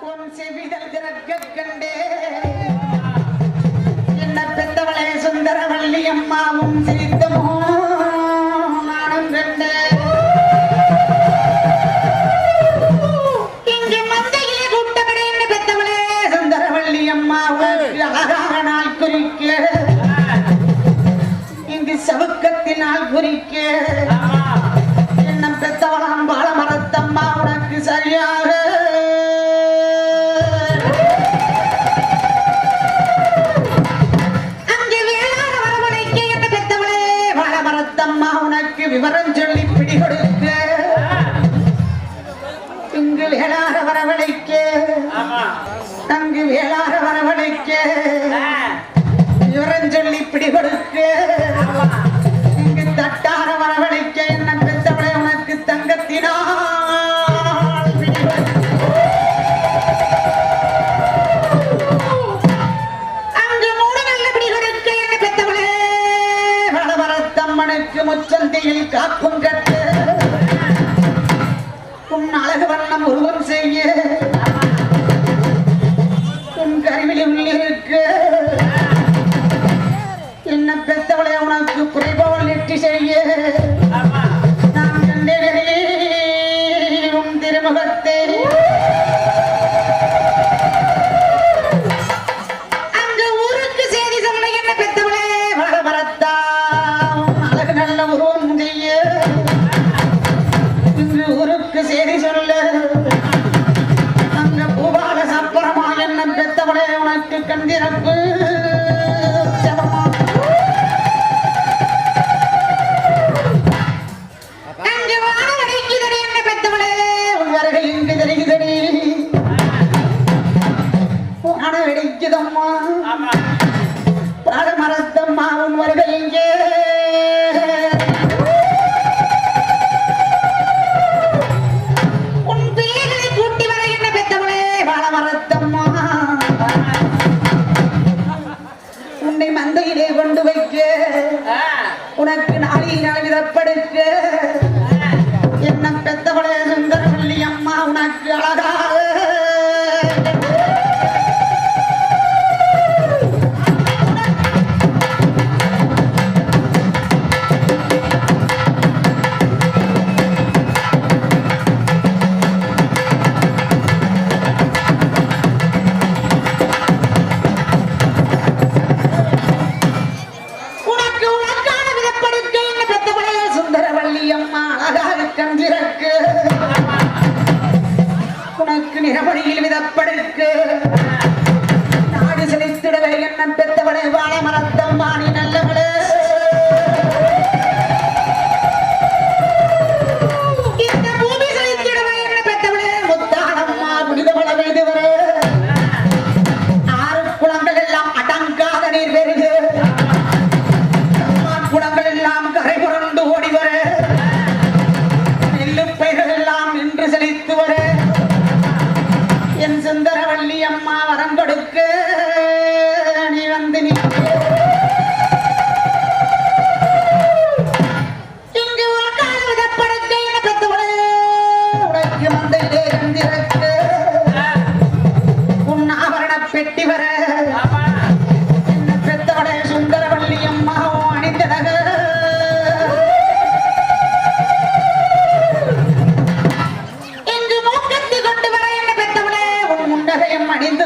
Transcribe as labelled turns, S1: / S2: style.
S1: உன் செவிதல் திறக்க கண்டே என்ன பெத்தவளே சுந்தரவள்ளி அம்மாவும் சிரித்தமோ நானும் கண்டே இங்கு மந்தையிலே கூட்டப்பட என்ன பெத்தவளே சுந்தரவள்ளி அம்மாவுக்கு அழகாக நாள் குறிக்க இங்கு சவுக்கத்தினால் குறிக்க என்ன பெத்தவளாம் பால மரத்தம்மா உனக்கு சரியாக விவரம் சொல்லி பிடி கொடுக்க இங்கு வேளார வரவழைக்க அங்கு வேளார வரவழைக்க விவரம் சொல்லி பிடி கொடுக்க இங்கு தட்டார வரவழைக்க என்ன பெற்றவளை உனக்கு தங்கத்தினால் அங்கு மூணு நல்ல பிடி கொடுக்க என்ன பெற்றவளே வளவரத்தம்மனுக்கு முச்சந்தையில் காக்கும் கட்டு உன் அழகு வண்ணம் உருவம் செய்ய உன் கருவிழி உள்ளிருக்கு என்ன பெத்தவளை உனக்கு குறைபவள் எட்டி செய்ய நான் கண்டேனே உன் திருமுகத்தை அங்கு ஊருக்கு செய்தி சொல்ல என்ன பெத்தவளே வளவரத்தா அழகு நல்ல உருவம் செய்ய இங்கு ஊருக்கு செய்தி சொல்ல அங்க பூபால சப்பரமா என்ன பெத்தவளே உனக்கு கண்டிரப்பு அங்கு வானவடைக்குதடி என்ன பெத்தவளே உன் வருகை இங்கு தெரிகுதடி வானவடைக்குதம்மா பால மரத்தம்மா உன் வருகை இங்கே மந்தையிலே கொண்டு வைக்க உனக்கு நாளினால் விதப்படுக்க என்ன பெத்தவளே சுந்தரவள்ளி அம்மா உனக்கு அழகாக உனக்கு நிறமொழியில் விதப்படுக்கு நாடு செழித்திடவே என்ன பெத்தவளே வாழ மரத்தம்மா நீ நல்லவளே இந்த பூமி செழித்திடவே என்ன பெத்தவளே முத்தானம்மா புனிதவள வைதவரே ஆறு குளங்கள் எல்லாம் அடங்காத நீர் பெருகு குளங்கள் எல்லாம் கரை புரண்டு ஓடி வர நெல்லு பயிர்கள் எல்லாம் நின்று செழித்து வர என் சுந்தரவள்ளி அம்மா வரம் கொடுக்க நீ வந்து இங்கு உனக்காக விதப்படுக்க என பெத்தவளே உனக்கு மந்தையிலே இருந்திருக்க உன் ஆபரண பெட்டி வர என்ன பெத்தவளே சுந்தரவள்ளி அம்மாவும் அணிந்தனக அணிந்து